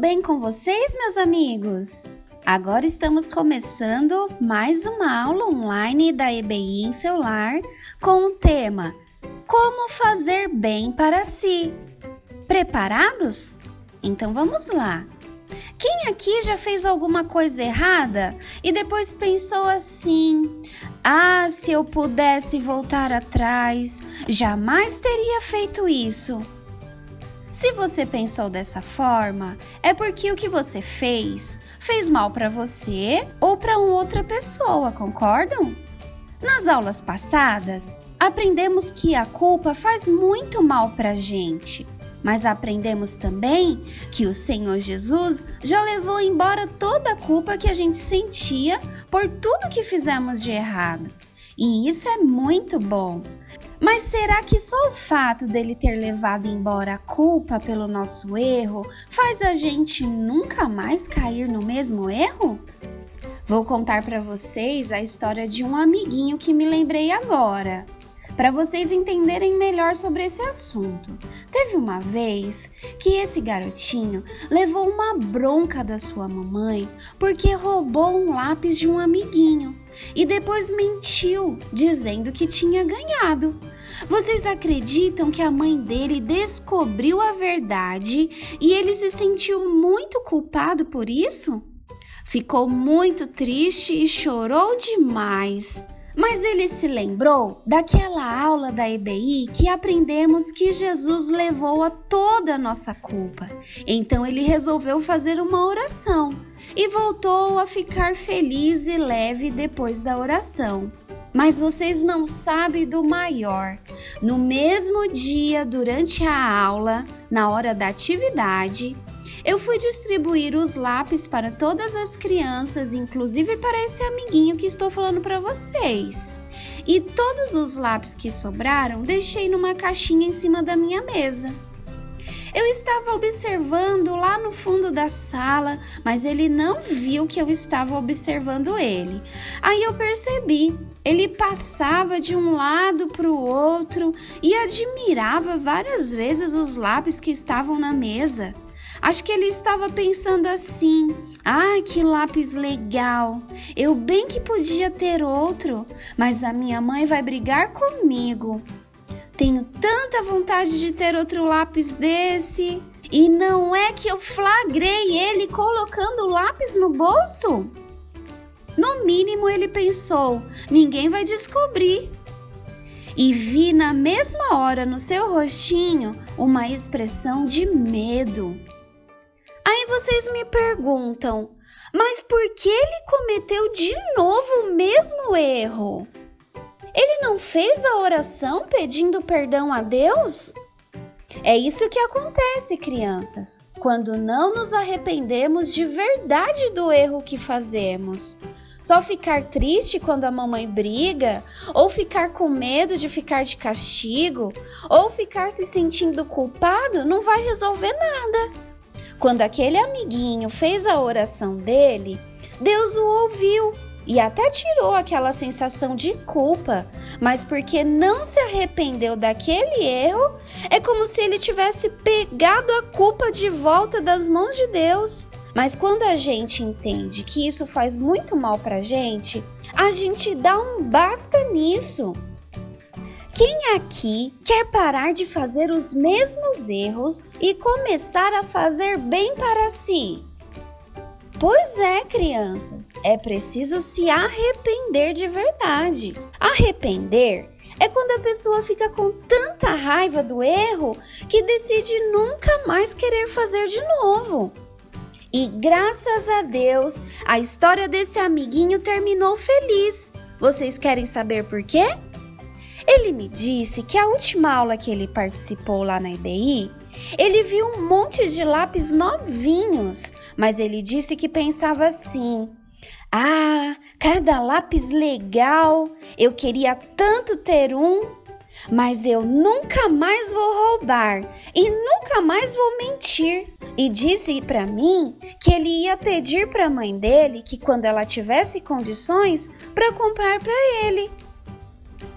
bem com vocês, meus amigos? Agora estamos começando mais uma aula online da EBI em seu lar com o tema Como fazer bem para si. Preparados? Então vamos lá. Quem aqui já fez alguma coisa errada e depois pensou assim: se eu pudesse voltar atrás, jamais teria feito isso? Se você pensou dessa forma, é porque o que você fez mal para você ou para outra pessoa, concordam? Nas aulas passadas, aprendemos que a culpa faz muito mal para a gente, mas aprendemos também que o Senhor Jesus já levou embora toda a culpa que a gente sentia por tudo que fizemos de errado. E isso é muito bom. Mas será que só o fato dele ter levado embora a culpa pelo nosso erro faz a gente nunca mais cair no mesmo erro? Vou contar para vocês a história de um amiguinho que me lembrei agora, para vocês entenderem melhor sobre esse assunto. Teve uma vez que esse garotinho levou uma bronca da sua mamãe porque roubou um lápis de um amiguinho e depois mentiu, dizendo que tinha ganhado. Vocês acreditam que a mãe dele descobriu a verdade e ele se sentiu muito culpado por isso? Ficou muito triste e chorou demais. Mas ele se lembrou daquela aula da EBI que aprendemos que Jesus levou a toda a nossa culpa. Então ele resolveu fazer uma oração e voltou a ficar feliz e leve depois da oração. Mas vocês não sabem do maior. No mesmo dia, durante a aula, na hora da atividade, eu fui distribuir os lápis para todas as crianças, inclusive para esse amiguinho que estou falando para vocês. E todos os lápis que sobraram, deixei numa caixinha em cima da minha mesa. Eu estava observando lá no fundo da sala, mas ele não viu que eu estava observando ele. Aí eu percebi, ele passava de um lado para o outro e admirava várias vezes os lápis que estavam na mesa. Acho que ele estava pensando assim: que lápis legal, eu bem que podia ter outro, mas a minha mãe vai brigar comigo. Tenho tanta vontade de ter outro lápis desse. E não é que eu flagrei ele colocando o lápis no bolso? No mínimo ele pensou, ninguém vai descobrir. E vi na mesma hora no seu rostinho uma expressão de medo. Aí vocês me perguntam, mas por que ele cometeu de novo o mesmo erro? Ele não fez a oração pedindo perdão a Deus? É isso que acontece, crianças, quando não nos arrependemos de verdade do erro que fazemos. Só ficar triste quando a mamãe briga, ou ficar com medo de ficar de castigo, ou ficar se sentindo culpado não vai resolver nada. Quando aquele amiguinho fez a oração dele, Deus o ouviu e até tirou aquela sensação de culpa, mas porque não se arrependeu daquele erro, é como se ele tivesse pegado a culpa de volta das mãos de Deus. Mas quando a gente entende que isso faz muito mal pra gente, a gente dá um basta nisso. Quem aqui quer parar de fazer os mesmos erros e começar a fazer bem para si? Pois é, crianças, é preciso se arrepender de verdade. Arrepender é quando a pessoa fica com tanta raiva do erro que decide nunca mais querer fazer de novo. E graças a Deus, a história desse amiguinho terminou feliz. Vocês querem saber por quê? Ele me disse que a última aula que ele participou lá na EBI, ele viu um monte de lápis novinhos, mas ele disse que pensava assim: cada lápis legal, eu queria tanto ter um, mas eu nunca mais vou roubar e nunca mais vou mentir. E disse para mim que ele ia pedir para a mãe dele que quando ela tivesse condições para comprar para ele.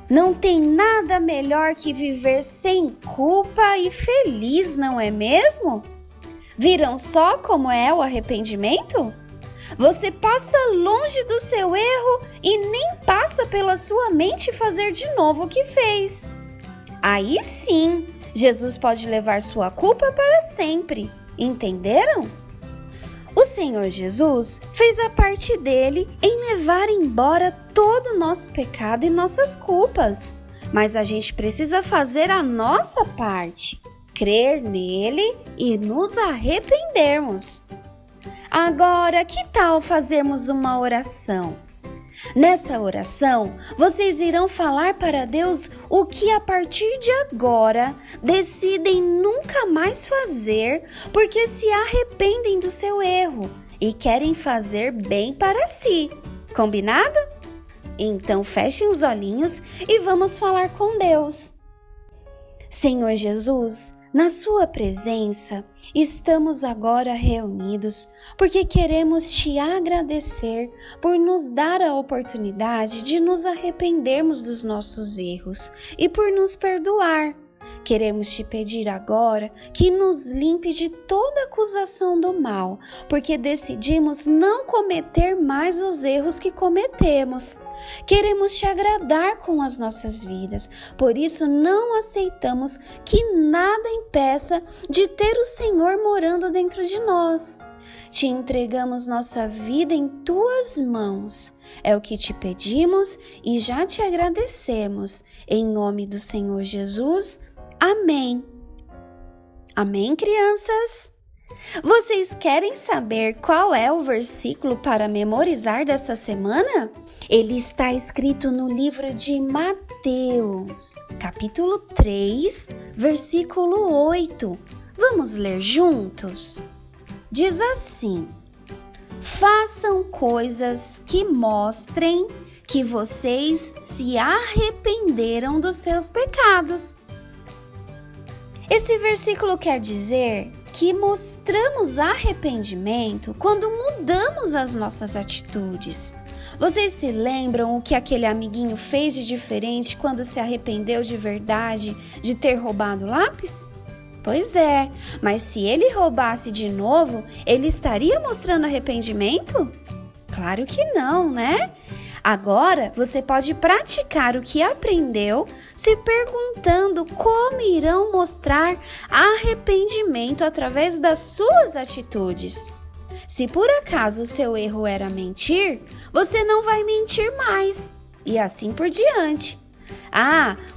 Não tem nada melhor que viver sem culpa e feliz, não é mesmo? Viram só como é o arrependimento? Você passa longe do seu erro e nem passa pela sua mente fazer de novo o que fez. Aí sim, Jesus pode levar sua culpa para sempre. Entenderam? O Senhor Jesus fez a parte dele em levar embora todo o nosso pecado e nossas culpas. Mas a gente precisa fazer a nossa parte, crer nele e nos arrependermos. Agora, que tal fazermos uma oração? Nessa oração, vocês irão falar para Deus o que a partir de agora decidem nunca mais fazer porque se arrependem do seu erro e querem fazer bem para si. Combinado? Então fechem os olhinhos e vamos falar com Deus. Senhor Jesus, na sua presença, estamos agora reunidos porque queremos te agradecer por nos dar a oportunidade de nos arrependermos dos nossos erros e por nos perdoar. Queremos te pedir agora que nos limpe de toda acusação do mal, porque decidimos não cometer mais os erros que cometemos. Queremos te agradar com as nossas vidas, por isso não aceitamos que nada impeça de ter o Senhor morando dentro de nós. Te entregamos nossa vida em tuas mãos. É o que te pedimos e já te agradecemos. Em nome do Senhor Jesus. Amém. Amém, crianças? Vocês querem saber qual é o versículo para memorizar dessa semana? Ele está escrito no livro de Mateus, capítulo 3, versículo 8. Vamos ler juntos? Diz assim: façam coisas que mostrem que vocês se arrependeram dos seus pecados. Esse versículo quer dizer que mostramos arrependimento quando mudamos as nossas atitudes. Vocês se lembram o que aquele amiguinho fez de diferente quando se arrependeu de verdade de ter roubado o lápis? Pois é, mas se ele roubasse de novo, ele estaria mostrando arrependimento? Claro que não, né? Agora você pode praticar o que aprendeu, se perguntando como irão mostrar arrependimento através das suas atitudes. Se por acaso seu erro era mentir, você não vai mentir mais, e assim por diante.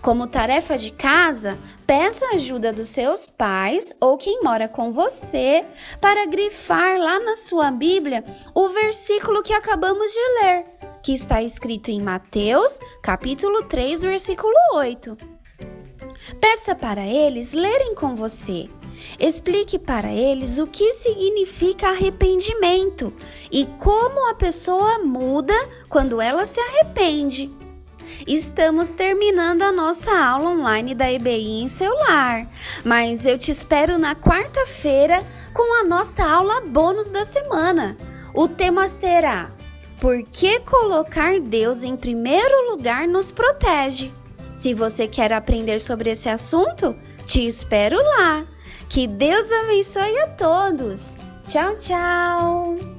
Como tarefa de casa, peça a ajuda dos seus pais ou quem mora com você para grifar lá na sua Bíblia o versículo que acabamos de ler, que está escrito em Mateus, capítulo 3, versículo 8. Peça para eles lerem com você. Explique para eles o que significa arrependimento e como a pessoa muda quando ela se arrepende. Estamos terminando a nossa aula online da EBI em seu lar, mas eu te espero na quarta-feira com a nossa aula bônus da semana. O tema será: por que colocar Deus em primeiro lugar nos protege? Se você quer aprender sobre esse assunto, te espero lá. Que Deus abençoe a todos. Tchau, tchau!